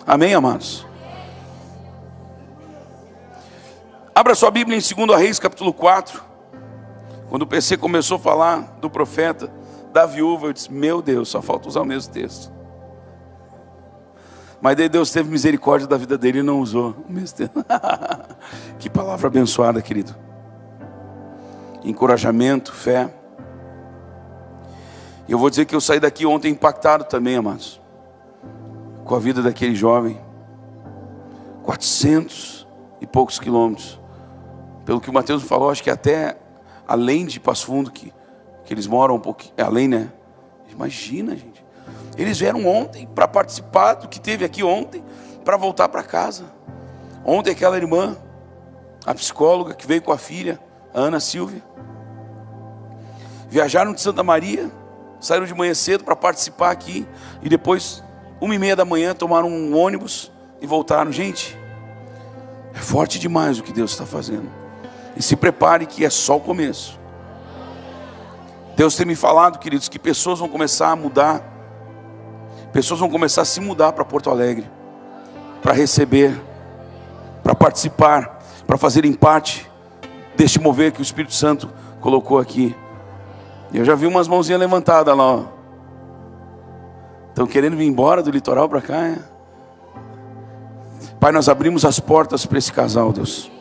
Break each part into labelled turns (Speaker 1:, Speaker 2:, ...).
Speaker 1: Amém, amados? Abra sua Bíblia em 2 Reis, capítulo 4. Quando o PC começou a falar do profeta, da viúva, eu disse, meu Deus, só falta usar o mesmo texto. Mas daí Deus teve misericórdia da vida dele e não usou o mesmo texto. Que palavra abençoada, querido. Encorajamento, fé. E eu vou dizer que eu saí daqui ontem impactado também, amados, com a vida daquele jovem. 400 e poucos quilômetros. Pelo que o Mateus falou, acho que até além de Passo Fundo, que eles moram um pouquinho, além, né? Imagina, gente. Eles vieram ontem para participar do que teve aqui ontem, para voltar para casa. Ontem aquela irmã, a psicóloga que veio com a filha, a Ana Silvia, viajaram de Santa Maria, saíram de manhã cedo para participar aqui, e depois, 1h30 da manhã, tomaram um ônibus e voltaram. Gente, é forte demais o que Deus está fazendo. E se prepare que é só o começo. Deus tem me falado, queridos, que pessoas vão começar a mudar. Pessoas vão começar a se mudar para Porto Alegre, para receber, para participar, para fazerem parte deste mover que o Espírito Santo colocou aqui. Eu já vi umas mãozinhas levantadas lá, ó. Estão querendo vir embora do litoral para cá, é? Pai, nós abrimos as portas para esse casal, Deus.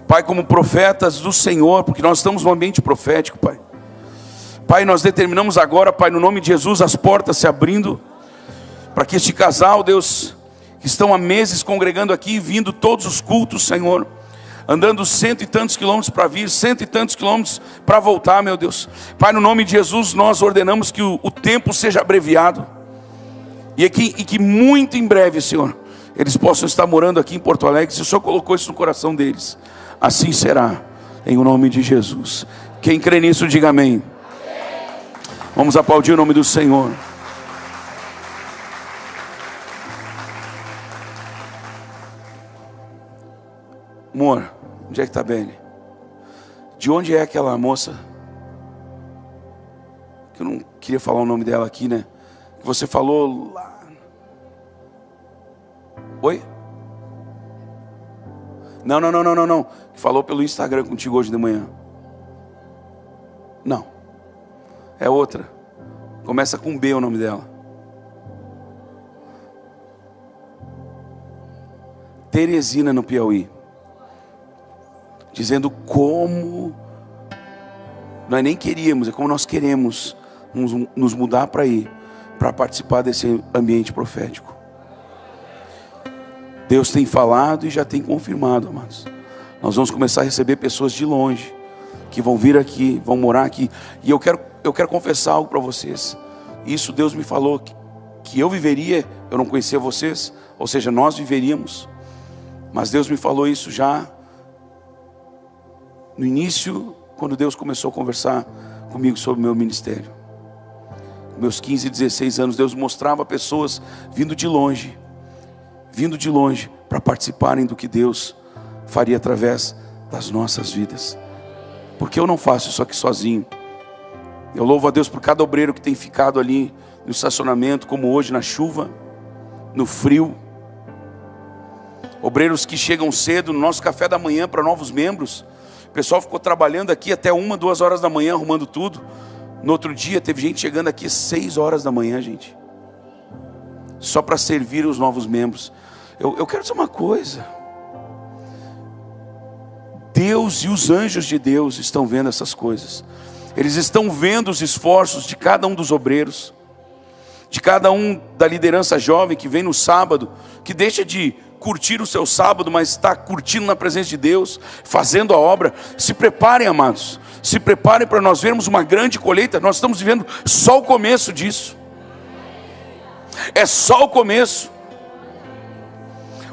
Speaker 1: Pai, como profetas do Senhor, porque nós estamos no ambiente profético, Pai. Pai, nós determinamos agora, Pai, no nome de Jesus, as portas se abrindo, para que este casal, Deus, que estão há meses congregando aqui, vindo todos os cultos, Senhor, andando 100 e tantos quilômetros para vir, 100 e tantos quilômetros para voltar, meu Deus. Pai, no nome de Jesus, nós ordenamos que o tempo seja abreviado, e que muito em breve, Senhor, eles possam estar morando aqui em Porto Alegre. Se o Senhor colocou isso no coração deles, assim será, em o nome de Jesus. Quem crê nisso, diga amém. Vamos aplaudir o nome do Senhor. Amor, onde é que está Beni? De onde é aquela moça? Que eu não queria falar o nome dela aqui, né? Que você falou lá. Oi? Não. Que falou pelo Instagram contigo hoje de manhã. Não. É outra. Começa com B o nome dela. Teresina, no Piauí. Dizendo como nós nem queríamos, é como nós queremos nos mudar para ir, para participar desse ambiente profético. Deus tem falado e já tem confirmado, amados. Nós vamos começar a receber pessoas de longe, que vão vir aqui, vão morar aqui. E eu quero confessar algo para vocês. Isso Deus me falou, que eu viveria, eu não conhecia vocês, ou seja, nós viveríamos. Mas Deus me falou isso já no início, quando Deus começou a conversar comigo sobre o meu ministério. Com meus 15, 16 anos, Deus mostrava pessoas vindo de longe, para participarem do que Deus faria através das nossas vidas. Porque eu não faço isso aqui sozinho. Eu louvo a Deus por cada obreiro que tem ficado ali no estacionamento, como hoje, na chuva, no frio. Obreiros que chegam cedo no nosso café da manhã para novos membros. O pessoal ficou trabalhando aqui até 1, 2 horas da manhã, arrumando tudo. No outro dia teve gente chegando aqui às 6 horas da manhã, gente, só para servir os novos membros. Eu quero dizer uma coisa. Deus e os anjos de Deus estão vendo essas coisas. Eles estão vendo os esforços de cada um dos obreiros, de cada um da liderança jovem que vem no sábado, que deixa de curtir o seu sábado, mas está curtindo na presença de Deus, fazendo a obra. Se preparem, amados, se preparem para nós vermos uma grande colheita. Nós estamos vivendo só o começo disso. É só o começo.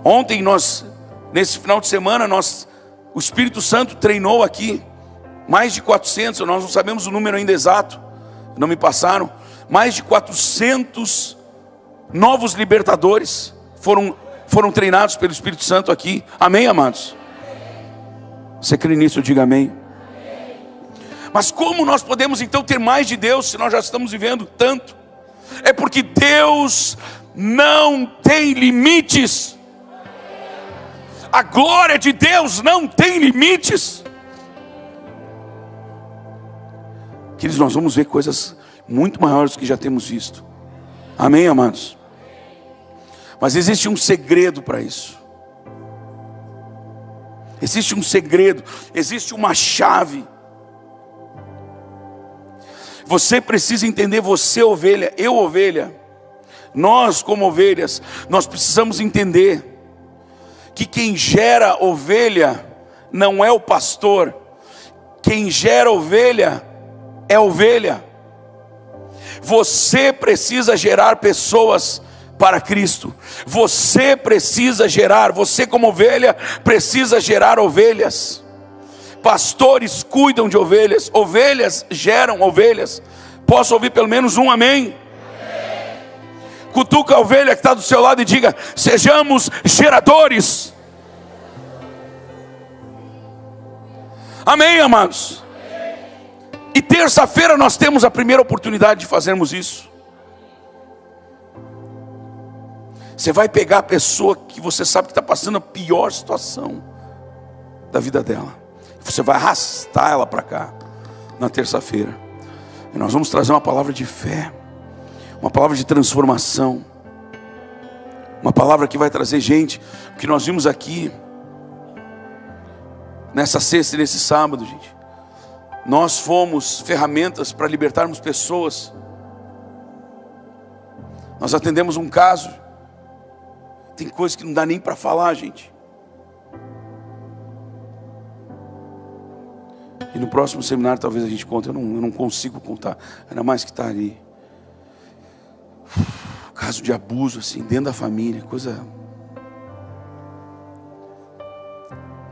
Speaker 1: Ontem nesse final de semana, o Espírito Santo treinou aqui mais de 400, nós não sabemos o número ainda exato, não me passaram, mais de 400 novos libertadores foram treinados pelo Espírito Santo aqui. Amém, amados? Você crê nisso? Diga amém. Mas como nós podemos então ter mais de Deus, se nós já estamos vivendo tanto? É porque Deus não tem limites. A glória de Deus não tem limites. Queridos, nós vamos ver coisas muito maiores do que já temos visto. Amém, amados? Mas existe um segredo para isso. Existe um segredo, existe uma chave. Você precisa entender, você ovelha, eu ovelha, nós como ovelhas, nós precisamos entender que quem gera ovelha não é o pastor, quem gera ovelha é ovelha. Você precisa gerar pessoas para Cristo. Você precisa gerar, você como ovelha precisa gerar ovelhas. Pastores cuidam de ovelhas, ovelhas geram ovelhas. Posso ouvir pelo menos um amém? Cutuca a ovelha que está do seu lado e diga: sejamos geradores. Amém, amados? E terça-feira nós temos a primeira oportunidade de fazermos isso. Você vai pegar a pessoa que você sabe que está passando a pior situação da vida dela. Você vai arrastar ela para cá na terça-feira. E nós vamos trazer uma palavra de fé, uma palavra de transformação, uma palavra que vai trazer, gente, o que nós vimos aqui nessa sexta e nesse sábado, gente. Nós fomos ferramentas para libertarmos pessoas. Nós atendemos um caso. Tem coisas que não dá nem para falar, gente. E no próximo seminário talvez a gente conte. Eu não consigo contar. Ainda mais que está ali. Caso de abuso, assim, dentro da família. Coisa.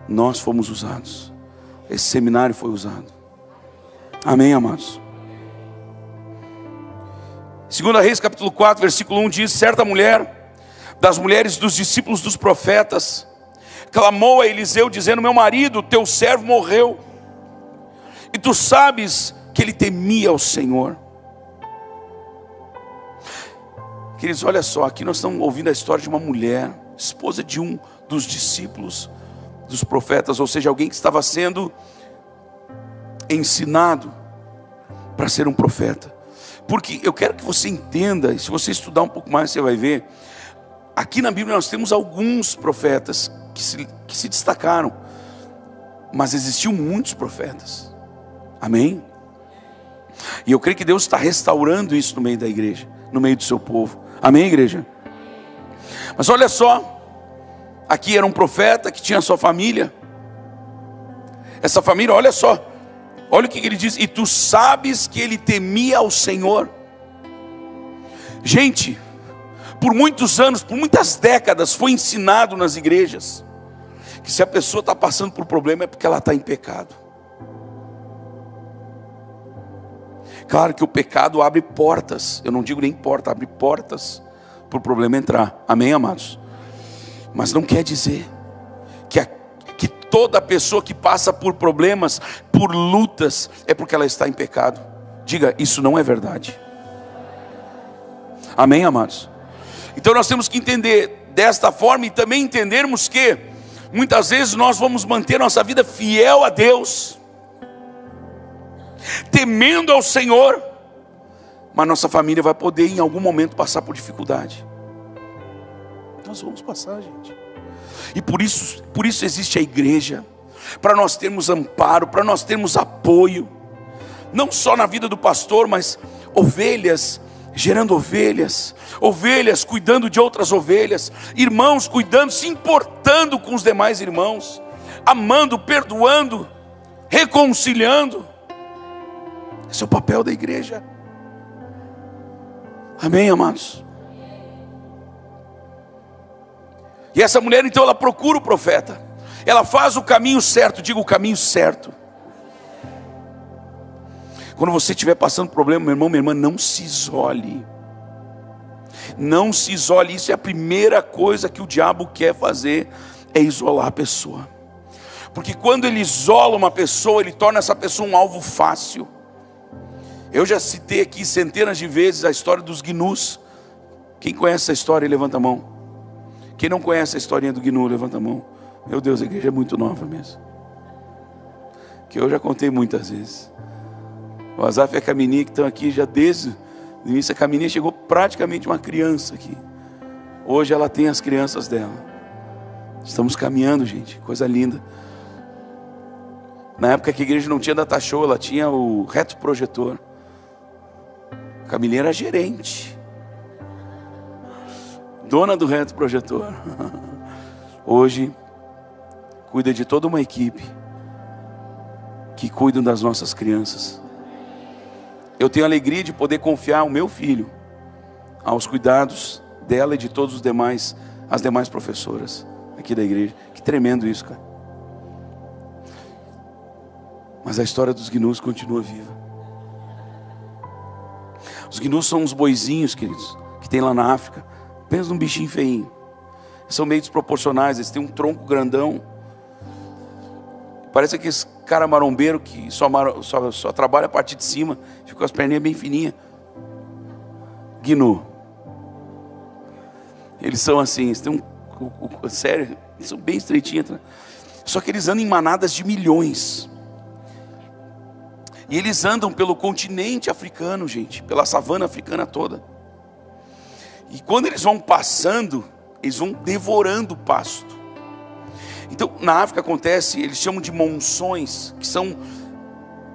Speaker 1: Nós fomos usados. Esse seminário foi usado. Amém, amados? 2 Reis capítulo 4, versículo 1 diz: certa mulher, das mulheres dos discípulos dos profetas, clamou a Eliseu dizendo: meu marido, teu servo morreu, e tu sabes que ele temia ao Senhor. Queridos, olha só, aqui nós estamos ouvindo a história de uma mulher, esposa de um dos discípulos dos profetas, ou seja, alguém que estava sendo ensinado para ser um profeta. Porque eu quero que você entenda, e se você estudar um pouco mais você vai ver, aqui na Bíblia nós temos alguns profetas que se destacaram, mas existiam muitos profetas. Amém? E eu creio que Deus está restaurando isso no meio da igreja, no meio do seu povo. Amém, igreja? Mas olha só, aqui era um profeta que tinha sua família. Essa família, olha só, olha o que ele diz: e tu sabes que ele temia ao Senhor. Gente, por muitos anos, por muitas décadas, foi ensinado nas igrejas que se a pessoa está passando por problema é porque ela está em pecado. Claro que o pecado abre portas, eu não digo nem porta, abre portas para o problema entrar. Amém, amados? Mas não quer dizer que toda pessoa que passa por problemas, por lutas, é porque ela está em pecado. Diga, isso não é verdade. Amém, amados? Então nós temos que entender desta forma e também entendermos que muitas vezes nós vamos manter nossa vida fiel a Deus, temendo ao Senhor, mas nossa família vai poder em algum momento passar por dificuldade. Nós vamos passar, gente. E por isso existe a igreja, para nós termos amparo, para nós termos apoio, não só na vida do pastor, mas ovelhas gerando ovelhas, ovelhas cuidando de outras ovelhas, irmãos cuidando, se importando com os demais irmãos, amando, perdoando, reconciliando. Esse é o papel da igreja. Amém, amados? E essa mulher então ela procura o profeta, ela faz o caminho certo. Diga, o caminho certo. Quando você estiver passando problema, meu irmão, minha irmã, não se isole. Não se isole. Isso é a primeira coisa que o diabo quer fazer, é isolar a pessoa. Porque quando ele isola uma pessoa, ele torna essa pessoa um alvo fácil. Eu já citei aqui centenas de vezes a história dos gnus, Quem conhece essa história, levanta a mão. Quem não conhece a historinha do Gnu, levanta a mão. Meu Deus, a igreja é muito nova mesmo. Que eu já contei muitas vezes. O Azaf e a Camininha que estão aqui já desde o início. A Camininha chegou praticamente uma criança aqui. Hoje ela tem as crianças dela. Estamos caminhando, gente, coisa linda. Na época que a igreja não tinha data show, ela tinha o retroprojetor. A Camininha era gerente, dona do retroprojetor. Hoje cuida de toda uma equipe que cuidam das nossas crianças. Eu tenho a alegria de poder confiar o meu filho aos cuidados dela e de todos os demais, as demais professoras aqui da igreja. Que tremendo isso, cara. Mas a história dos gnus continua viva. Os gnus são uns boizinhos, queridos, que tem lá na África. Pensa num bichinho feinho. São meio desproporcionais, eles têm um tronco grandão. Parece aqueles cara marombeiro que só trabalha a parte de cima, fica com as perninhas bem fininhas. Gnu. Eles são assim, eles têm sério, eles são bem estreitinhos. Só que eles andam em manadas de milhões. E eles andam pelo continente africano, gente, pela savana africana toda. E quando eles vão passando, eles vão devorando o pasto. Então, na África acontece, eles chamam de monções, que são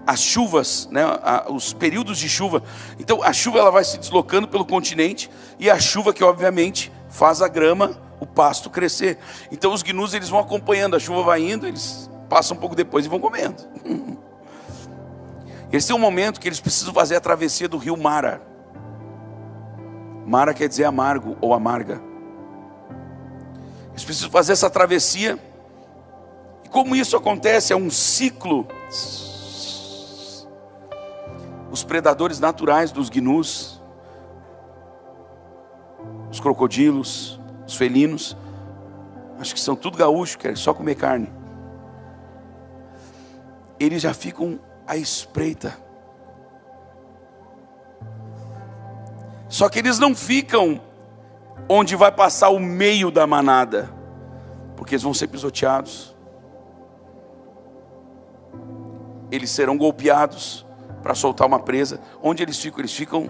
Speaker 1: as chuvas, né, os períodos de chuva. Então, a chuva ela vai se deslocando pelo continente, e a chuva que obviamente faz a grama, o pasto crescer. Então, os gnus eles vão acompanhando, a chuva vai indo, eles passam um pouco depois e vão comendo. Eles têm um momento que eles precisam fazer a travessia do rio Mara. Mara quer dizer amargo ou amarga. Eles precisam fazer essa travessia. E como isso acontece, é um ciclo. Os predadores naturais dos gnus, os crocodilos, os felinos, acho que são tudo gaúcho, querem só comer carne. Eles já ficam à espreita. Só que eles não ficam onde vai passar o meio da manada, porque eles vão ser pisoteados. Eles serão golpeados para soltar uma presa. Onde eles ficam? Eles ficam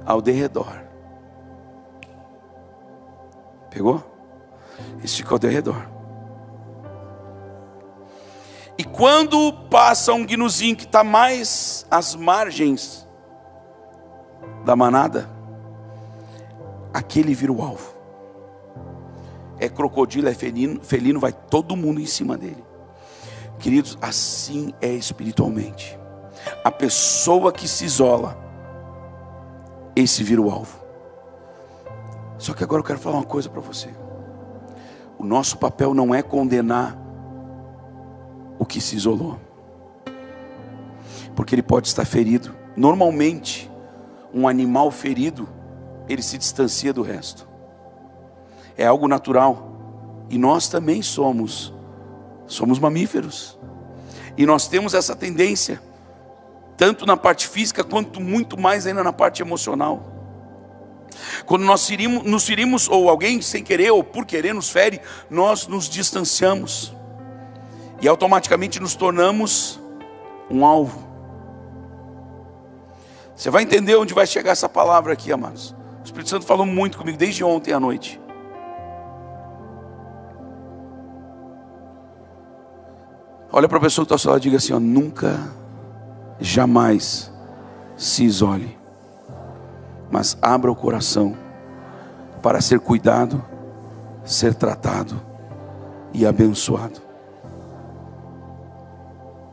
Speaker 1: ao derredor. Pegou? Eles ficam ao derredor. E quando passa um gnuzinho que está mais às margens da manada, aquele vira o alvo. É crocodilo, é felino, vai todo mundo em cima dele. Queridos, assim é espiritualmente. A pessoa que se isola, esse vira o alvo. Só que agora eu quero falar uma coisa para você. O nosso papel não é condenar o que se isolou, porque ele pode estar ferido. Normalmente, um animal ferido, ele se distancia do resto. É algo natural. E nós também somos mamíferos. E nós temos essa tendência, tanto na parte física, quanto muito mais ainda na parte emocional. Quando nós nos ferimos, ou alguém sem querer, ou por querer nos fere, nós nos distanciamos. E automaticamente nos tornamos um alvo. Você vai entender onde vai chegar essa palavra aqui, amados. O Espírito Santo falou muito comigo desde ontem à noite. Olha para a pessoa que está ao seu lado e diga assim: ó, nunca, jamais se isole, mas abra o coração para ser cuidado, ser tratado e abençoado.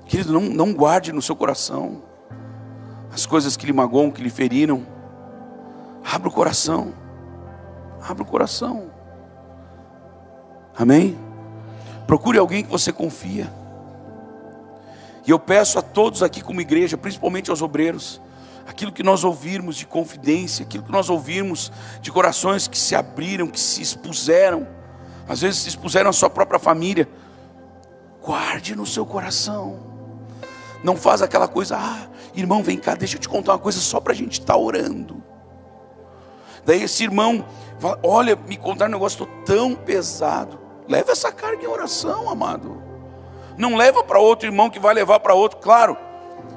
Speaker 1: Querido, não guarde no seu coração as coisas que lhe magoam, que lhe feriram. Abra o coração. Abra o coração. Amém? Procure alguém que você confia. E eu peço a todos aqui como igreja, principalmente aos obreiros, aquilo que nós ouvirmos de confidência, aquilo que nós ouvirmos de corações que se abriram, que se expuseram, às vezes se expuseram à sua própria família, guarde no seu coração. Não faz aquela coisa: irmão, vem cá, deixa eu te contar uma coisa só para a gente estar orando. Daí esse irmão fala: olha, me contaram um negócio, estou tão pesado. Leva essa carga em oração, amado. Não leva para outro irmão que vai levar para outro. Claro,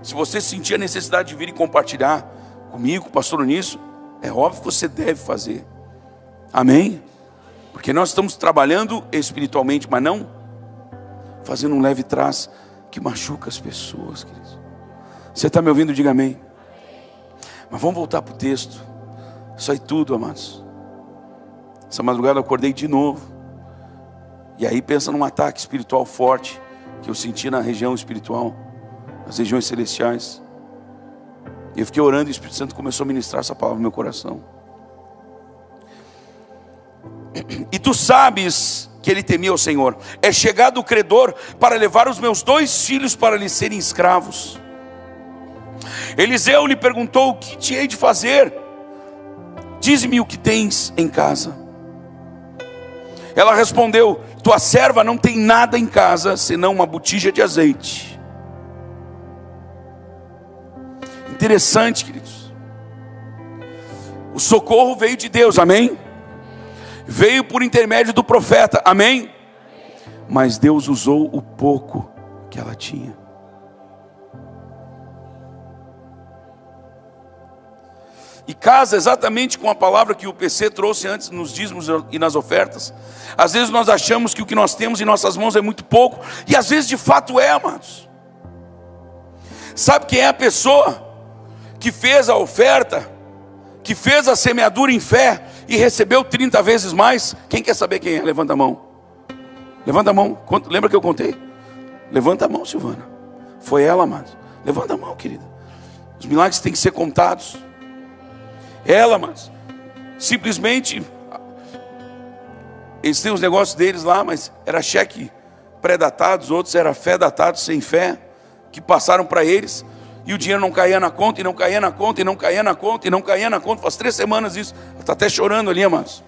Speaker 1: se você sentir a necessidade de vir e compartilhar comigo, pastor, nisso, é óbvio que você deve fazer. Amém? Porque nós estamos trabalhando espiritualmente, mas não fazendo um leve trás que machuca as pessoas, queridos. Você está me ouvindo? Diga amém. Mas vamos voltar para o texto. Isso aí tudo, amados. Essa madrugada eu acordei de novo. E aí pensa num ataque espiritual forte que eu senti na região espiritual, nas regiões celestiais. E eu fiquei orando e o Espírito Santo começou a ministrar essa palavra no meu coração. E tu sabes que ele temia o Senhor. É chegado o credor para levar os meus 2 filhos para lhe serem escravos. Eliseu lhe perguntou: o que te hei de fazer? Dize-me o que tens em casa. Ela respondeu: tua serva não tem nada em casa, senão uma botija de azeite. Interessante, queridos. O socorro veio de Deus, amém? Veio por intermédio do profeta, amém? Mas Deus usou o pouco que ela tinha. E casa exatamente com a palavra que o PC trouxe antes nos dízimos e nas ofertas. Às vezes nós achamos que o que nós temos em nossas mãos é muito pouco, e às vezes de fato é, amados. Sabe quem é a pessoa que fez a oferta, que fez a semeadura em fé e recebeu 30 vezes mais? Quem quer saber quem é? Levanta a mão. Levanta a mão. Lembra que eu contei? Levanta a mão, Silvana. Foi ela, amados. Levanta a mão, querida. Os milagres têm que ser contados. Ela, mas simplesmente eles têm os negócios deles lá, mas era cheque pré-datados, outros era fé datados sem fé, que passaram para eles, e o dinheiro não caía na conta, e não caía na conta, e não caía na conta, e não caía na conta. Faz 3 semanas isso. Ela está até chorando ali, amados.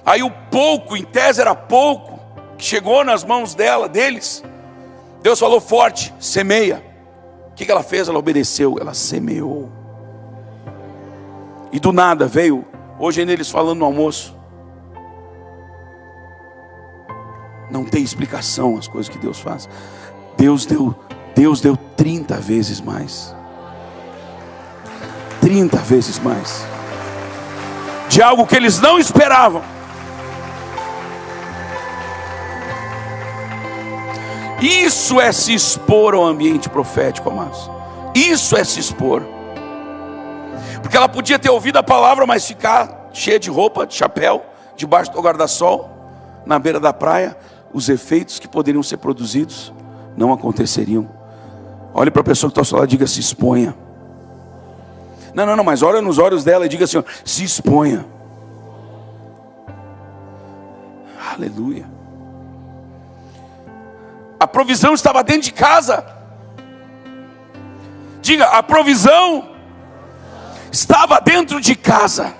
Speaker 1: Aí o pouco, em tese era pouco, que chegou nas mãos deles, Deus falou forte: semeia. O que ela fez? Ela obedeceu, ela semeou. E do nada veio, hoje ainda eles falando no almoço, não tem explicação as coisas que Deus faz. Deus deu 30 vezes mais. 30 vezes mais. De algo que eles não esperavam. Isso é se expor ao ambiente profético, amados. Isso é se expor. Porque ela podia ter ouvido a palavra, mas ficar cheia de roupa, de chapéu, debaixo do guarda-sol, na beira da praia. Os efeitos que poderiam ser produzidos não aconteceriam. Olhe para a pessoa que está ao seu lado e diga: se exponha. Não, mas olha nos olhos dela e diga assim: se exponha. Aleluia. A provisão estava dentro de casa. Diga: a provisão estava dentro de casa.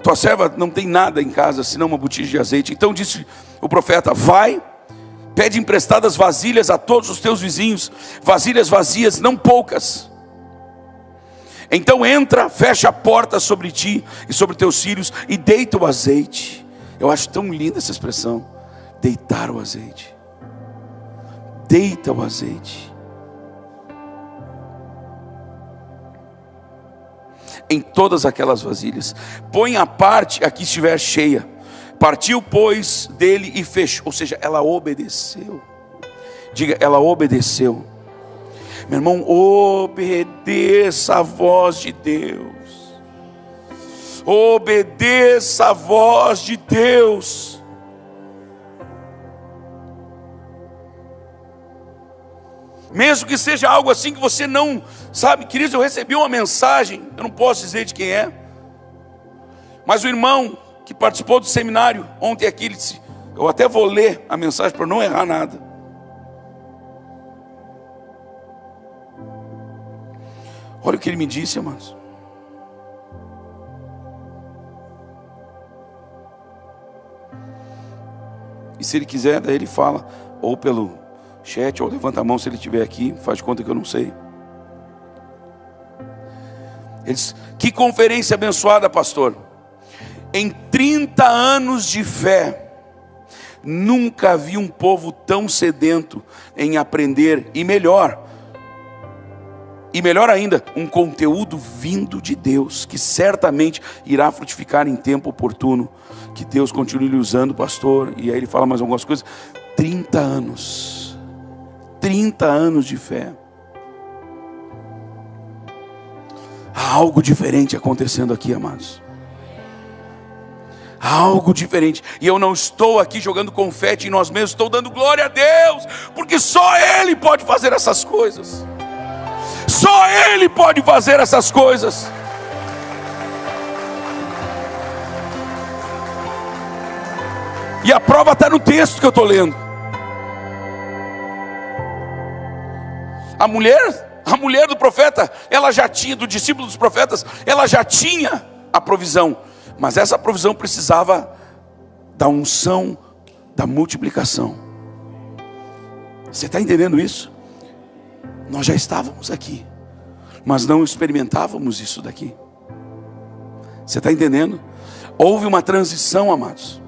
Speaker 1: Tua serva não tem nada em casa, senão uma botija de azeite. Então disse o profeta: vai, pede emprestadas vasilhas a todos os teus vizinhos, vasilhas vazias, não poucas. Então entra, fecha a porta sobre ti e sobre teus filhos e deita o azeite. Eu acho tão linda essa expressão, deitar o azeite. Deita o azeite em todas aquelas vasilhas. Põe a parte a que estiver cheia. Partiu, pois, dele e fechou. Ou seja, ela obedeceu. Diga: ela obedeceu. Meu irmão, obedeça a voz de Deus. Obedeça a voz de Deus. Mesmo que seja algo assim que você não sabe. Queridos, eu recebi uma mensagem, eu não posso dizer de quem é, mas o irmão que participou do seminário ontem aqui, ele disse, eu até vou ler a mensagem para não errar nada. Olha o que ele me disse, amados. E se ele quiser, daí ele fala, ou pelo chat, ou levanta a mão se ele estiver aqui, faz de conta que eu não sei. Eles, que conferência abençoada, pastor. Em 30 anos de fé, nunca vi um povo tão sedento em aprender, e melhor ainda, um conteúdo vindo de Deus, que certamente irá frutificar em tempo oportuno. Que Deus continue lhe usando, pastor. E aí ele fala mais algumas coisas. 30 anos de fé. Há algo diferente acontecendo aqui, amados. Há algo diferente. E eu não estou aqui jogando confete em nós mesmos. Estou dando glória a Deus, porque só Ele pode fazer essas coisas. Só Ele pode fazer essas coisas. E a prova está no texto que eu estou lendo. A mulher do profeta, ela já tinha, do discípulo dos profetas, ela já tinha a provisão. Mas essa provisão precisava da unção, da multiplicação. Você está entendendo isso? Nós já estávamos aqui, mas não experimentávamos isso daqui. Você está entendendo? Houve uma transição, amados.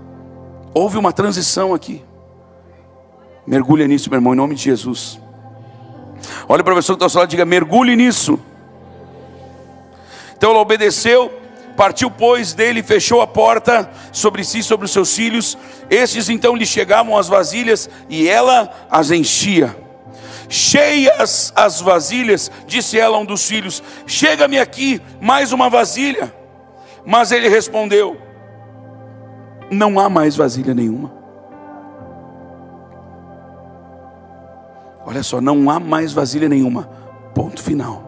Speaker 1: Houve uma transição aqui. Mergulha nisso, meu irmão, em nome de Jesus. Olha para a pessoa que está ao seu lado e diga: mergulhe nisso. Então ela obedeceu, partiu pois dele, fechou a porta sobre si, sobre os seus filhos. Estes então lhe chegavam as vasilhas e ela as enchia. Cheias as vasilhas, disse ela a um dos filhos: chega-me aqui mais uma vasilha. Mas ele respondeu: não há mais vasilha nenhuma. Olha só, não há mais vasilha nenhuma. Ponto final.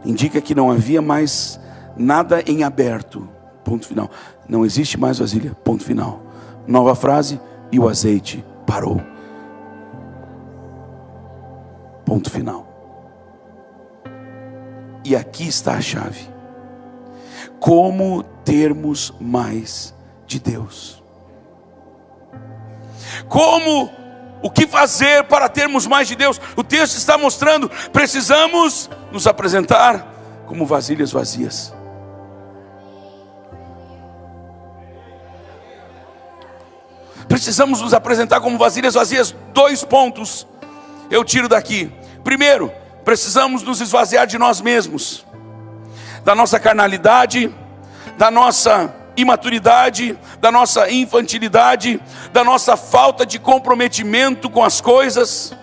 Speaker 1: Indica que não havia mais nada em aberto. Ponto final. Não existe mais vasilha. Ponto final. Nova frase: e o azeite parou. Ponto final. E aqui está a chave. Como termos mais de Deus? O que fazer para termos mais de Deus? O texto está mostrando, precisamos nos apresentar como vasilhas vazias. Precisamos nos apresentar como vasilhas vazias. 2 pontos eu tiro daqui. Primeiro, precisamos nos esvaziar de nós mesmos, da nossa carnalidade, da nossa imaturidade, da nossa infantilidade, da nossa falta de comprometimento com as coisas.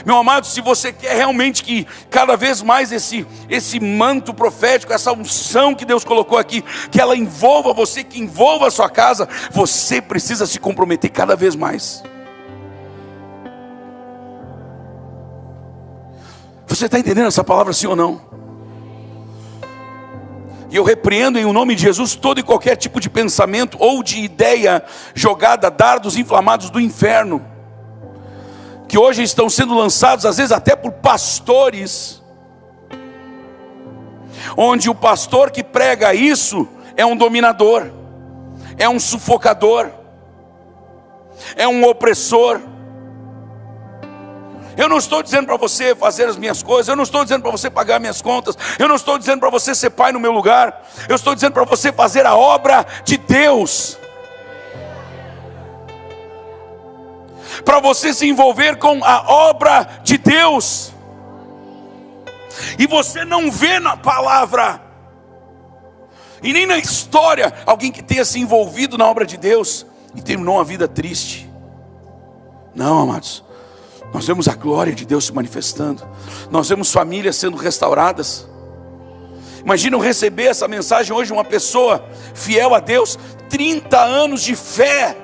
Speaker 1: Meu amado, se você quer realmente que cada vez mais esse manto profético, essa unção que Deus colocou aqui, que ela envolva você, que envolva a sua casa, você precisa se comprometer cada vez mais. Você está entendendo essa palavra, sim ou não? E eu repreendo em nome de Jesus todo e qualquer tipo de pensamento ou de ideia jogada, dardos inflamados do inferno, que hoje estão sendo lançados, às vezes até por pastores, onde o pastor que prega isso é um dominador, é um sufocador, é um opressor. Eu não estou dizendo para você fazer as minhas coisas, eu não estou dizendo para você pagar minhas contas, eu não estou dizendo para você ser pai no meu lugar, eu estou dizendo para você fazer a obra de Deus, para você se envolver com a obra de Deus. E você não vê na palavra e nem na história alguém que tenha se envolvido na obra de Deus e terminou uma vida triste. Não, amados. Nós vemos a glória de Deus se manifestando. Nós vemos famílias sendo restauradas. Imagina eu receber essa mensagem hoje, uma pessoa fiel a Deus, 30 anos de fé,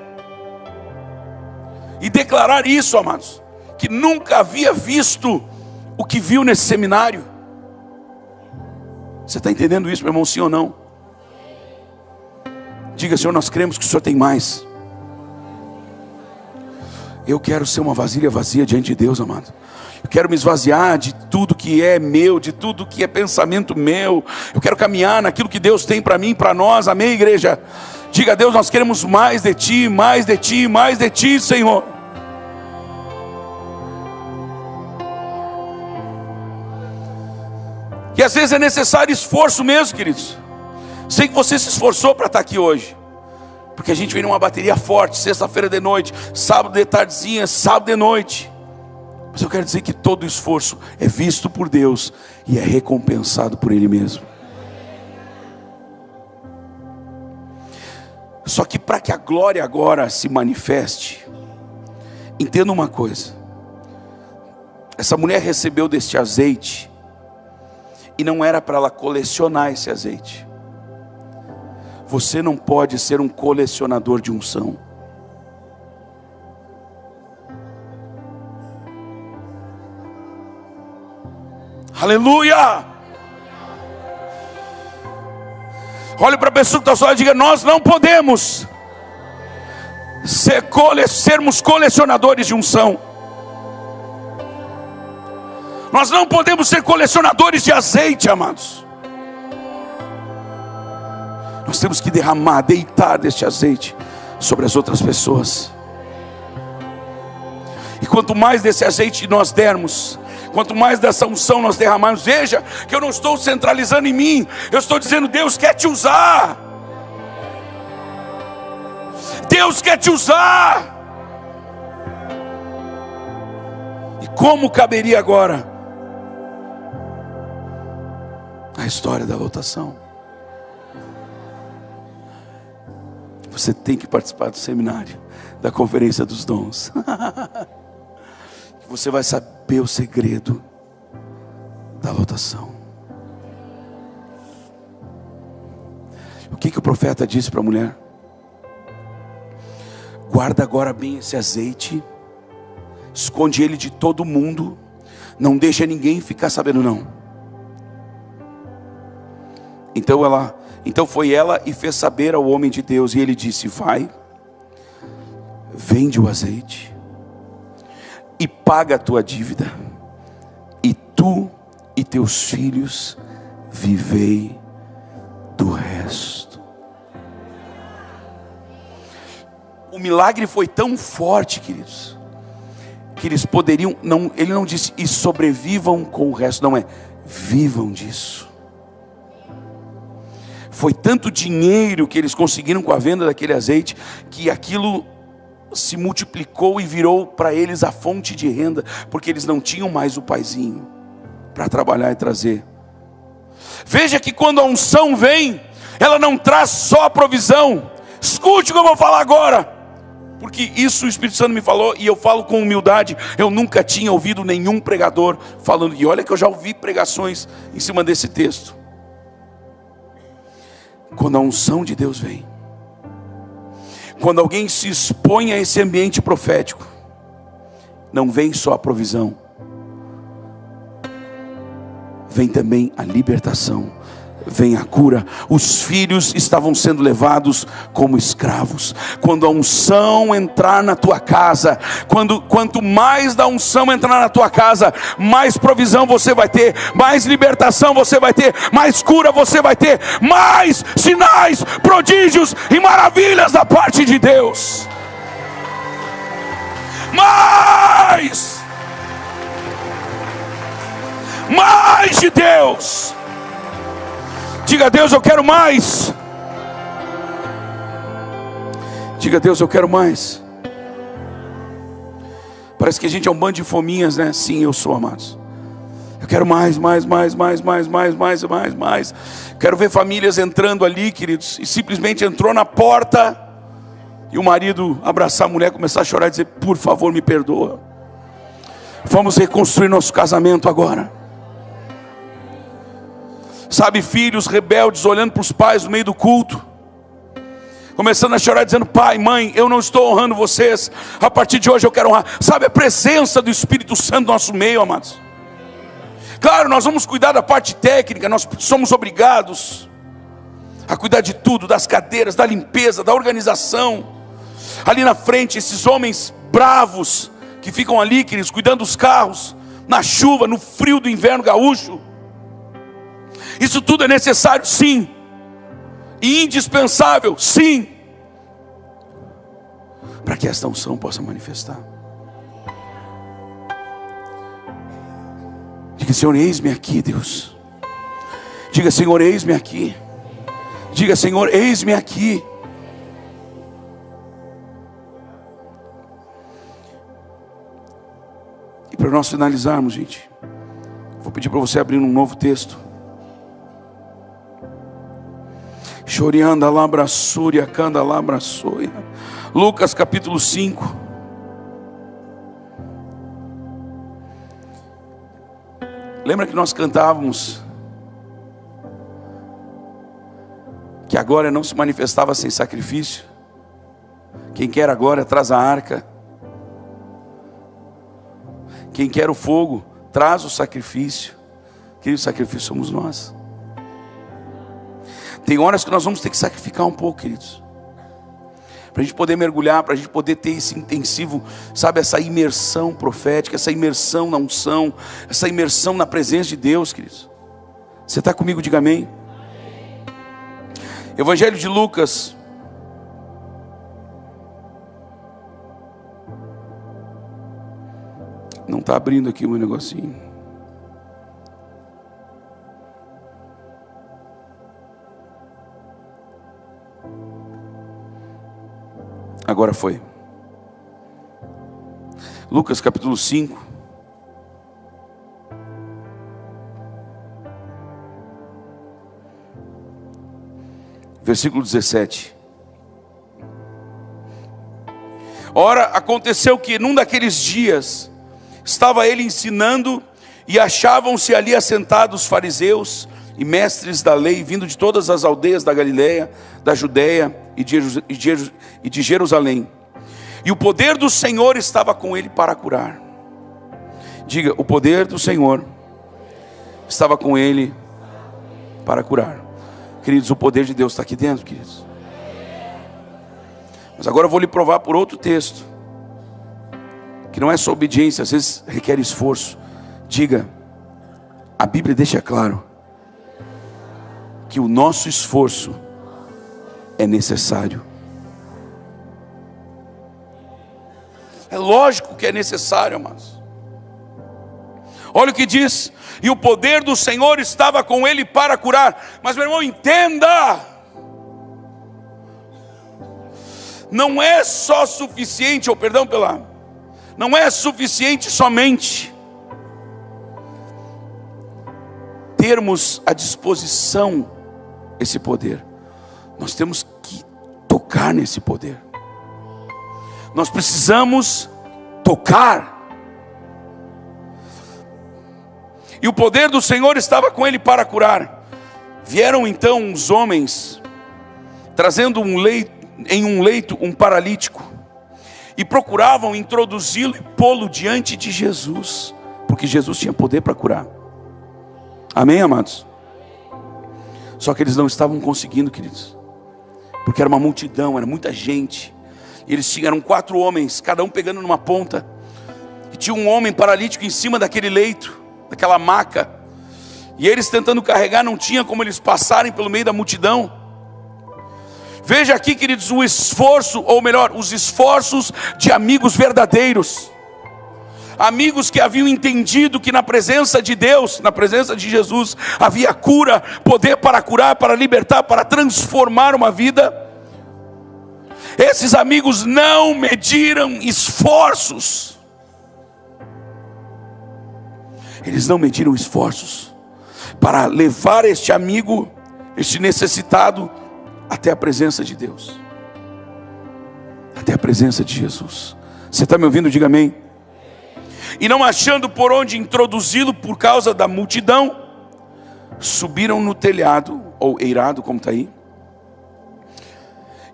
Speaker 1: e declarar isso, amados, que nunca havia visto o que viu nesse seminário. Você está entendendo isso, meu irmão, sim ou não? Diga: Senhor, nós cremos que o Senhor tem mais. Eu quero ser uma vasilha vazia diante de Deus, amado. Eu quero me esvaziar de tudo que é meu, de tudo que é pensamento meu. Eu quero caminhar naquilo que Deus tem para mim, para nós. Amém, igreja? Diga a Deus: nós queremos mais de Ti, mais de Ti, mais de Ti, Senhor. que às vezes é necessário esforço mesmo, queridos. Sei que você se esforçou para estar aqui hoje, porque a gente vem numa bateria forte, sexta-feira de noite, sábado de tardezinha, sábado de noite. Mas eu quero dizer que todo esforço é visto por Deus e é recompensado por Ele mesmo. Só que para que a glória agora se manifeste, entenda uma coisa: essa mulher recebeu deste azeite, e não era para ela colecionar esse azeite. Você não pode ser um colecionador de unção. Aleluia! Olhe para a pessoa que está ao seu lado e diga: nós não podemos sermos colecionadores de unção. Nós não podemos ser colecionadores de azeite, amados. Nós temos que derramar, deitar deste azeite sobre as outras pessoas. E quanto mais desse azeite nós dermos, quanto mais dessa unção nós derramarmos, veja que eu não estou centralizando em mim, eu estou dizendo: Deus quer te usar. Deus quer te usar. E como caberia agora a história da lotação? Você tem que participar do seminário, da conferência dos dons. Você vai saber o segredo da lotação. O que o profeta disse para a mulher? Guarda agora bem esse azeite, esconde ele de todo mundo, não deixa ninguém ficar sabendo não. Então foi ela e fez saber ao homem de Deus, e ele disse: vai, vende o azeite e paga a tua dívida, e tu e teus filhos vivei do resto. O milagre foi tão forte, queridos, que eles poderiam, ele não disse e sobrevivam com o resto, não, é vivam disso. Foi tanto dinheiro que eles conseguiram com a venda daquele azeite, que aquilo se multiplicou e virou para eles a fonte de renda, porque eles não tinham mais o paizinho para trabalhar e trazer. Veja que quando a unção vem, ela não traz só a provisão. Escute o que eu vou falar agora, porque isso o Espírito Santo me falou, e eu falo com humildade. Eu nunca tinha ouvido nenhum pregador falando, e olha que eu já ouvi pregações em cima desse texto. Quando a unção de Deus vem, quando alguém se expõe a esse ambiente profético, não vem só a provisão, vem também a libertação, vem a cura. Os filhos estavam sendo levados como escravos. Quando a unção entrar na tua casa, quanto mais da unção entrar na tua casa, mais provisão você vai ter, mais libertação você vai ter, mais cura você vai ter, mais sinais, prodígios e maravilhas da parte de Deus. Mais de Deus. Diga: Deus, eu quero mais. Diga: Deus, eu quero mais. Parece que a gente é um bando de fominhas, né? Sim, eu sou, amados. Eu quero mais. Quero ver famílias entrando ali, queridos, e simplesmente entrou na porta, e o marido abraçar a mulher, começar a chorar e dizer: por favor, me perdoa. Vamos reconstruir nosso casamento agora. Sabe, filhos rebeldes olhando para os pais no meio do culto, começando a chorar, dizendo: pai, mãe, eu não estou honrando vocês, a partir de hoje eu quero honrar. Sabe, a presença do Espírito Santo no nosso meio, amados. Claro, nós vamos cuidar da parte técnica, nós somos obrigados a cuidar de tudo, das cadeiras, da limpeza, da organização. Ali na frente, esses homens bravos que ficam ali, queridos, cuidando dos carros, na chuva, no frio do inverno gaúcho. Isso tudo é necessário, sim, e indispensável, sim, para que esta unção possa manifestar. Diga: Senhor, eis-me aqui, Deus. Diga: Senhor, eis-me aqui. Diga: Senhor, eis-me aqui. E para nós finalizarmos, gente, vou pedir para você abrir um novo texto. Chorianda labrassúria, canda labraçoia. Lucas capítulo 5. Lembra que nós cantávamos que a glória não se manifestava sem sacrifício? Quem quer a glória traz a arca. Quem quer o fogo traz o sacrifício. Querido, o sacrifício somos nós. Tem horas que nós vamos ter que sacrificar um pouco, queridos, para a gente poder mergulhar, para a gente poder ter esse intensivo, sabe, essa imersão profética, essa imersão na unção, essa imersão na presença de Deus, queridos. Você está comigo? Diga amém. Evangelho de Lucas, não está abrindo aqui o meu negocinho. Agora foi. Lucas capítulo 5. Versículo 17. Ora, aconteceu que num daqueles dias estava ele ensinando, e achavam-se ali assentados fariseus e mestres da lei, vindo de todas as aldeias da Galileia, da Judeia e de Jerusalém. E o poder do Senhor estava com ele para curar. Diga: o poder do Senhor estava com ele para curar. Queridos, o poder de Deus está aqui dentro, queridos. Mas agora eu vou lhe provar por outro texto, que não é só obediência, às vezes requer esforço. Diga: a Bíblia deixa claro que o nosso esforço é necessário. É lógico que é necessário, amados. Olha o que diz: e o poder do Senhor estava com ele para curar. Mas, meu irmão, entenda, não é só suficiente, não é suficiente somente termos à disposição esse poder. Nós temos que tocar nesse poder. Nós precisamos tocar. E o poder do Senhor estava com ele para curar. Vieram então uns homens, trazendo em um leito um paralítico, e procuravam introduzi-lo e pô-lo diante de Jesus, porque Jesus tinha poder para curar. Amém, amados? Só que eles não estavam conseguindo, queridos, porque era uma multidão, era muita gente. E eram 4 homens, cada um pegando numa ponta, e tinha um homem paralítico em cima daquele leito, daquela maca, e eles tentando carregar, não tinha como eles passarem pelo meio da multidão. Veja aqui, queridos, o esforço, ou melhor, os esforços de amigos verdadeiros, amigos que haviam entendido que na presença de Deus, na presença de Jesus, havia cura, poder para curar, para libertar, para transformar uma vida. Esses amigos não mediram esforços. Eles não mediram esforços para levar este amigo, este necessitado, até a presença de Deus, até a presença de Jesus. Você está me ouvindo? Diga amém. E não achando por onde introduzi-lo por causa da multidão, subiram no telhado, ou eirado, como está aí,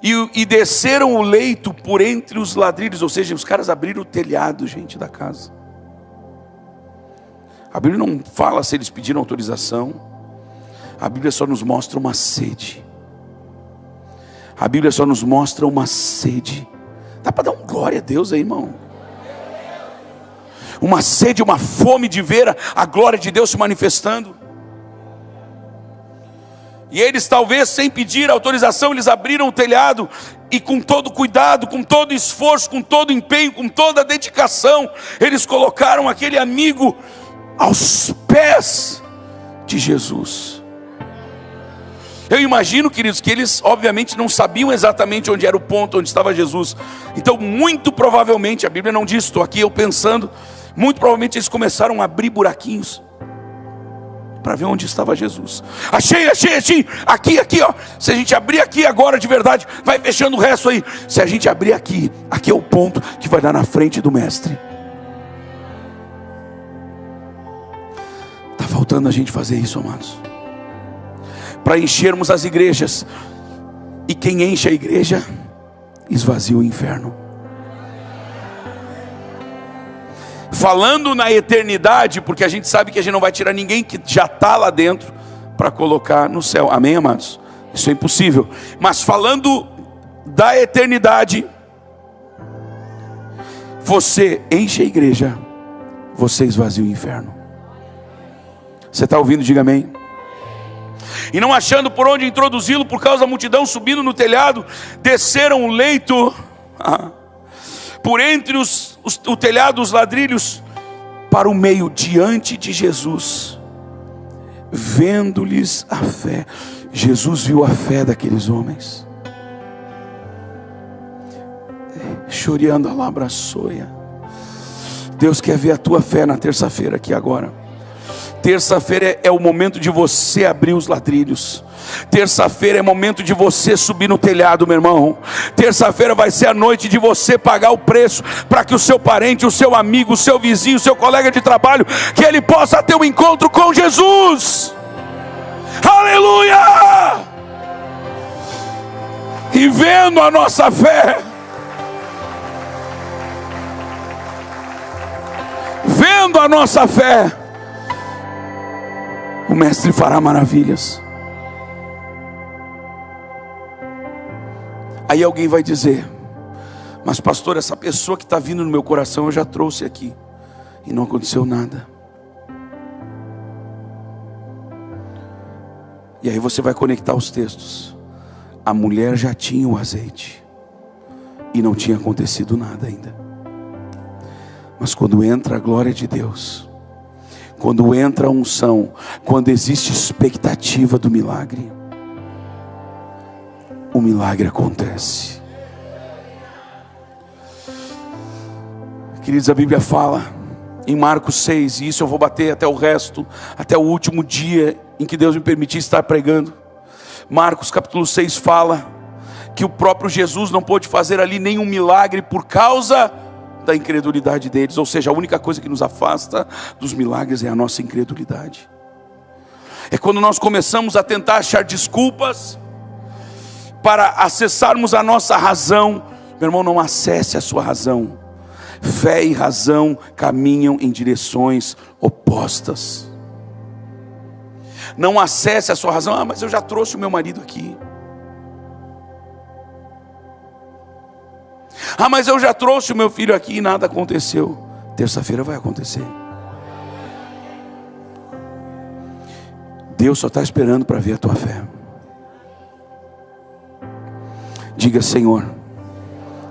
Speaker 1: e desceram o leito por entre os ladrilhos. Ou seja, os caras abriram o telhado, gente, da casa. A Bíblia não fala se eles pediram autorização. A Bíblia só nos mostra uma sede. A Bíblia só nos mostra uma sede. Dá para dar um glória a Deus aí, irmão? Uma sede, uma fome de ver a glória de Deus se manifestando. E eles, talvez sem pedir autorização, eles abriram o telhado, e com todo cuidado, com todo esforço, com todo empenho, com toda dedicação, eles colocaram aquele amigo aos pés de Jesus. Eu imagino, queridos, que eles obviamente não sabiam exatamente onde era o ponto onde estava Jesus. Então muito provavelmente, a Bíblia não diz, estou aqui eu pensando, muito provavelmente eles começaram a abrir buraquinhos para ver onde estava Jesus. Achei, aqui ó. Se a gente abrir aqui agora de verdade, vai fechando o resto aí. Se a gente abrir aqui é o ponto que vai dar na frente do mestre. Está faltando a gente fazer isso, amados, para enchermos as igrejas. E quem enche a igreja esvazia o inferno. Falando na eternidade, porque a gente sabe que a gente não vai tirar ninguém que já está lá dentro para colocar no céu, amém, amados? Isso é impossível. Mas falando da eternidade, você enche a igreja, você esvazia o inferno. Você está ouvindo? Diga amém. E não achando por onde introduzi-lo, por causa da multidão, subindo no telhado, desceram o leito por entre o telhado, os ladrilhos, para o meio, diante de Jesus, vendo-lhes a fé. Jesus viu a fé daqueles homens. Choreando a labraçoia. Deus quer ver a tua fé na terça-feira aqui agora. Terça-feira é o momento de você abrir os ladrilhos. Terça-feira é momento de você subir no telhado, meu irmão. Terça-feira vai ser a noite de você pagar o preço, para que o seu parente, o seu amigo, o seu vizinho, o seu colega de trabalho, que ele possa ter um encontro com Jesus. Aleluia! E vendo a nossa fé, vendo a nossa fé, o mestre fará maravilhas. Aí alguém vai dizer: mas pastor, essa pessoa que está vindo no meu coração eu já trouxe aqui e não aconteceu nada. E aí você vai conectar os textos. A mulher já tinha o azeite e não tinha acontecido nada ainda. Mas quando entra a glória de Deus, quando entra a unção, quando existe expectativa do milagre, o milagre acontece. Queridos, a Bíblia fala em Marcos 6, e isso eu vou bater até o resto, até o último dia em que Deus me permitir estar pregando. Marcos capítulo 6 fala que o próprio Jesus não pôde fazer ali nenhum milagre por causa da incredulidade deles. Ou seja, a única coisa que nos afasta dos milagres é a nossa incredulidade. É quando nós começamos a tentar achar desculpas para acessarmos a nossa razão. Meu irmão, não acesse a sua razão. Fé e razão caminham em direções opostas. Não acesse a sua razão. Ah, mas eu já trouxe o meu marido aqui. Ah, mas eu já trouxe o meu filho aqui e nada aconteceu. Terça-feira vai acontecer. Deus só está esperando para ver a tua fé. Diga: Senhor,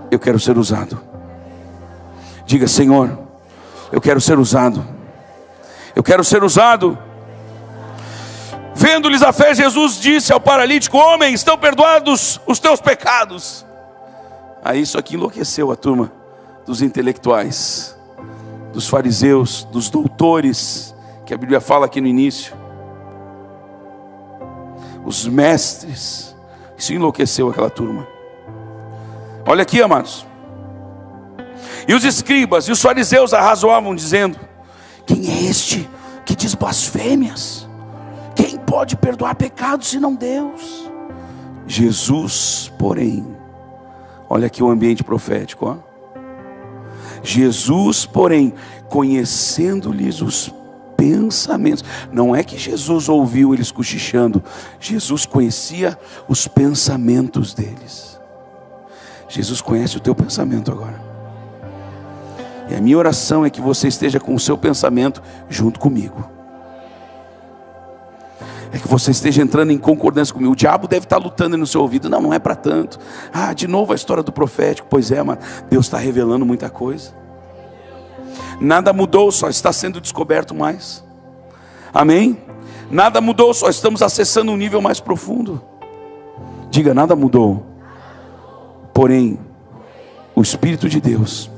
Speaker 1: eu quero ser usado. Diga: Senhor, eu quero ser usado. Eu quero ser usado. Vendo-lhes a fé, Jesus disse ao paralítico: homem, estão perdoados os teus pecados. Aí isso aqui enlouqueceu a turma dos intelectuais, dos fariseus, dos doutores, que a Bíblia fala aqui no início. Os mestres. Isso enlouqueceu aquela turma. Olha aqui, amados. E os escribas e os fariseus arrazoavam, dizendo: quem é este que diz blasfêmias? Quem pode perdoar pecados senão Deus? Jesus, porém, olha aqui o ambiente profético, ó. Jesus, porém, conhecendo-lhes os pensamentos. Não é que Jesus ouviu eles cochichando. Jesus conhecia os pensamentos deles. Jesus conhece o teu pensamento agora. E a minha oração é que você esteja com o seu pensamento junto comigo. É que você esteja entrando em concordância comigo. O diabo deve estar lutando no seu ouvido. Não, não é para tanto. Ah, de novo a história do profético. Pois é, mas Deus está revelando muita coisa. Nada mudou, só está sendo descoberto mais. Amém? Nada mudou, só estamos acessando um nível mais profundo. Diga, nada mudou. Porém, o Espírito de Deus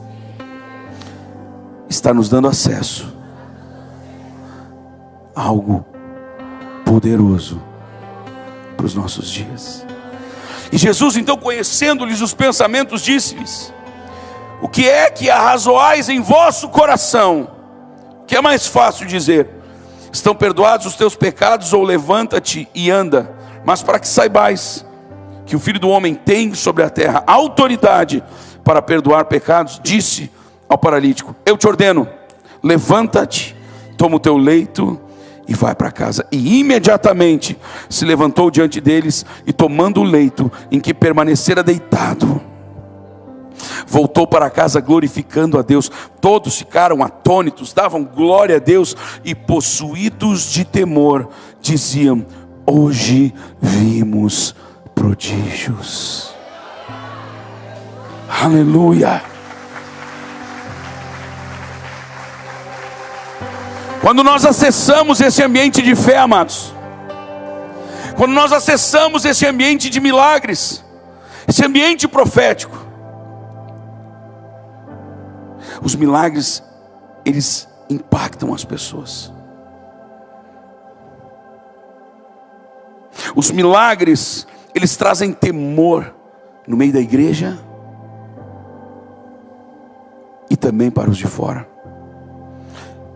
Speaker 1: está nos dando acesso a algo poderoso para os nossos dias. E Jesus, então, conhecendo-lhes os pensamentos, disse-lhes: o que é que arrazoais em vosso coração? O que é mais fácil dizer: estão perdoados os teus pecados, ou levanta-te e anda? Mas para que saibais que o Filho do Homem tem sobre a terra autoridade para perdoar pecados, disse ao paralítico: eu te ordeno, levanta-te, toma o teu leito e vai para casa. E imediatamente se levantou diante deles, e tomando o leito em que permanecera deitado, voltou para casa glorificando a Deus. Todos ficaram atônitos, davam glória a Deus, e possuídos de temor diziam: hoje vimos prodígios. Aleluia. Quando nós acessamos esse ambiente de fé, amados, quando nós acessamos esse ambiente de milagres, esse ambiente profético, os milagres, eles impactam as pessoas. Os milagres, eles trazem temor no meio da igreja e também para os de fora.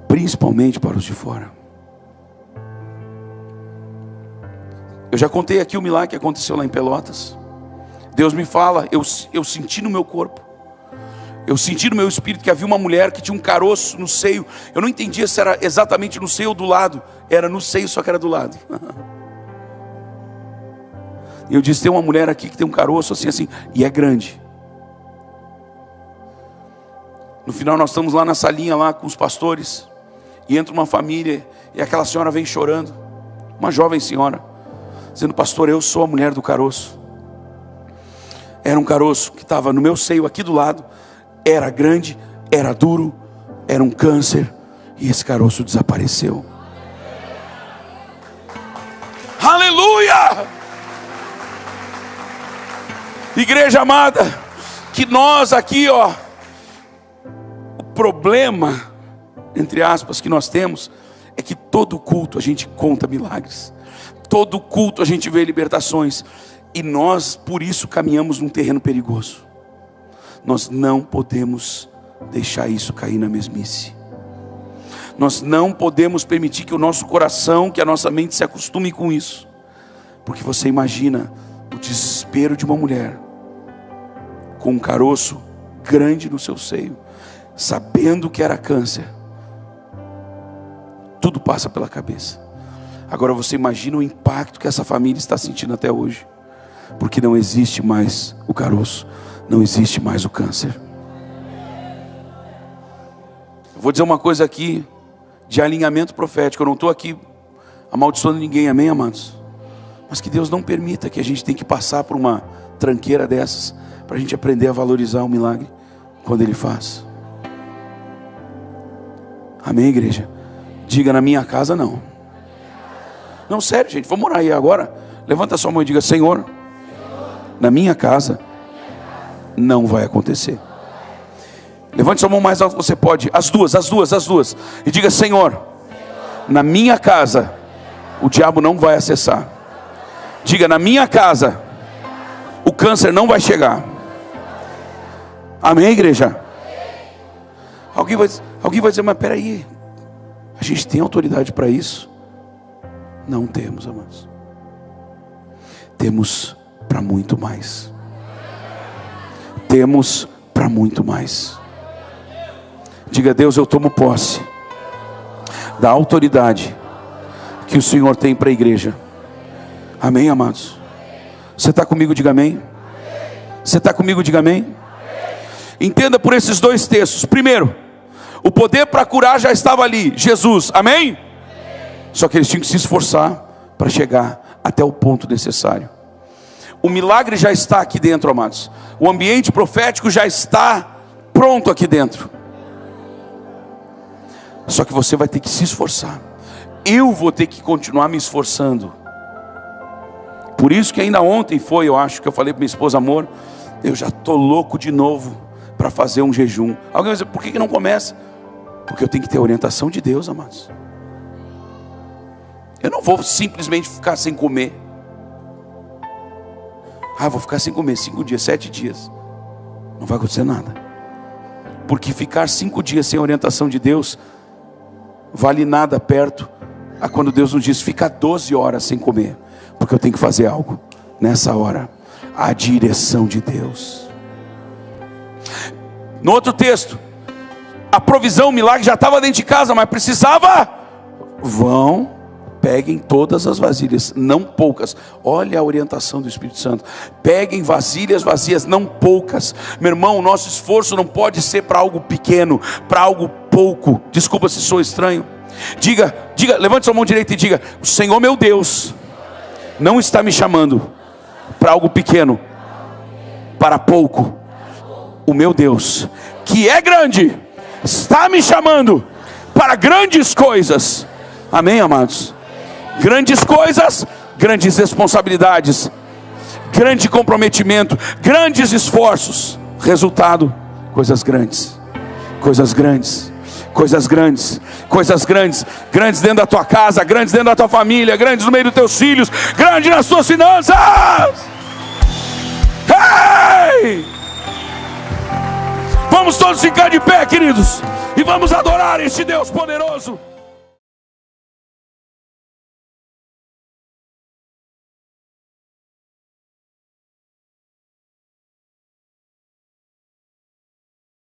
Speaker 1: Principalmente para os de fora. Eu já contei aqui o milagre que aconteceu lá em Pelotas. Deus me fala, eu senti no meu corpo, eu senti no meu espírito que havia uma mulher que tinha um caroço no seio. Eu não entendia se era exatamente no seio ou do lado. Era no seio, só que era do lado. E eu disse: tem uma mulher aqui que tem um caroço assim, e é grande. No final nós estamos lá na salinha, lá com os pastores, e entra uma família, e aquela senhora vem chorando, uma jovem senhora, dizendo: pastor, eu sou a mulher do caroço. Era um caroço que estava no meu seio aqui do lado, era grande, era duro, era um câncer, e esse caroço desapareceu. Aleluia! Igreja amada, que nós aqui, o problema, entre aspas, que nós temos, é que todo culto a gente conta milagres, todo culto a gente vê libertações, e nós por isso caminhamos num terreno perigoso. Nós não podemos deixar isso cair na mesmice. Nós não podemos permitir que o nosso coração, que a nossa mente se acostume com isso. Porque você imagina o desespero de uma mulher com um caroço grande no seu seio, sabendo que era câncer. Tudo passa pela cabeça. Agora você imagina o impacto que essa família está sentindo até hoje, porque não existe mais o caroço, não existe mais o câncer. Eu vou dizer uma coisa aqui de alinhamento profético. Eu não estou aqui amaldiçoando ninguém, amém, amados? Mas que Deus não permita que a gente tenha que passar por uma tranqueira dessas, para a gente aprender a valorizar o milagre quando Ele faz. Amém, igreja? Diga: na minha casa não. Não, sério, gente, vamos orar aí agora. Levanta a sua mão e diga: Senhor, na minha casa não vai acontecer. Levante sua mão mais alto que você pode. As duas. E diga: Senhor, na minha casa o diabo não vai acessar. Diga: na minha casa o câncer não vai chegar. Amém, igreja? Alguém vai dizer: mas peraí, a gente tem autoridade para isso? Não temos, amados. Temos para muito mais. Temos para muito mais. Diga: Deus, eu tomo posse da autoridade que o Senhor tem para a igreja. Amém, amados? Você está comigo? Diga amém. Você está comigo? Diga amém. Entenda por esses dois textos. Primeiro, o poder para curar já estava ali, Jesus, amém? Só que eles tinham que se esforçar para chegar até o ponto necessário. O milagre já está aqui dentro, amados. O ambiente profético já está pronto aqui dentro. Só que você vai ter que se esforçar. eu vou ter que continuar me esforçando. Por isso que ainda ontem foi, eu acho, que eu falei para minha esposa: amor, eu já estou louco de novo para fazer um jejum. Alguém vai dizer: por que não começa? Porque eu tenho que ter a orientação de Deus, amados. Eu não vou simplesmente ficar sem comer. Eu vou ficar sem comer 5 dias, 7 dias. Não vai acontecer nada. Porque ficar 5 dias sem a orientação de Deus vale nada perto a quando Deus nos diz: fica 12 horas sem comer, porque eu tenho que fazer algo nessa hora. A direção de Deus. No outro texto, a provisão, o milagre já estava dentro de casa, mas precisava. Peguem todas as vasilhas, não poucas. Olha a orientação do Espírito Santo. Peguem vasilhas vazias, não poucas. Meu irmão, o nosso esforço não pode ser para algo pequeno, para algo pouco. Desculpa se sou estranho. Diga, levante sua mão direita e diga: o Senhor meu Deus não está me chamando para algo pequeno, para pouco. O meu Deus, que é grande, está me chamando para grandes coisas. Amém, amados? Grandes coisas, grandes responsabilidades, grande comprometimento, grandes esforços. Resultado: coisas grandes, coisas grandes, coisas grandes, coisas grandes, grandes dentro da tua casa, grandes dentro da tua família, grandes no meio dos teus filhos, grandes nas tuas finanças. Hey! Vamos todos ficar de pé, queridos, e vamos adorar este Deus poderoso.